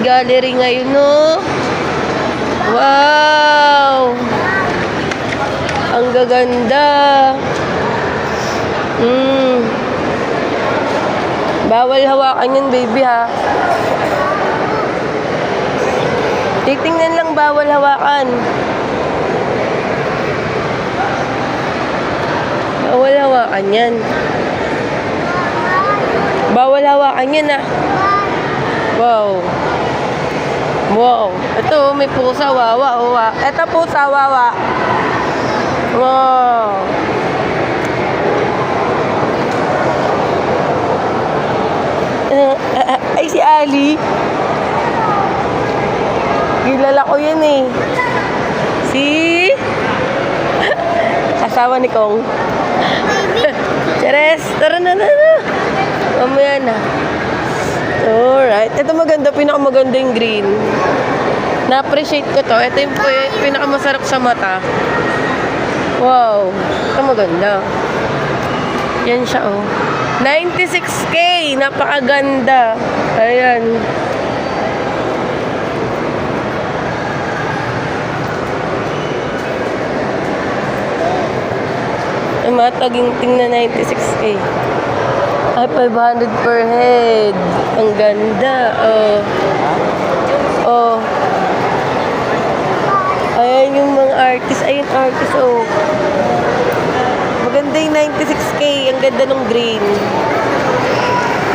gallery ngayon, no? Wow! Ang gaganda. Bawal hawakan yun, baby, ha? Titingnan lang, bawal hawakan. Bawal hawakan yan. Bawal hawakan yan, ah. Wow. Wow. Ito, may pusa, wawa, wawa. Ito pusa, wawa. Wow. Ay, si Ali. Kilala ko yan, eh. Si asawa ni Kong. Cheres, tara na. Mamaya na. Alright. Ito maganda, pinakamaganda yung green. Na-appreciate ko to. Ito yung pinakamasarap sa mata. Wow. Ito maganda. Yan siya, oh. 96K. Napakaganda. Ayan. Mataging na 96K. Ay, 500 per head. Ang ganda. Oh. Oh. Ayan yung mga artist. Ayun, artist, oh. Maganda yung 96K. Ang ganda ng green.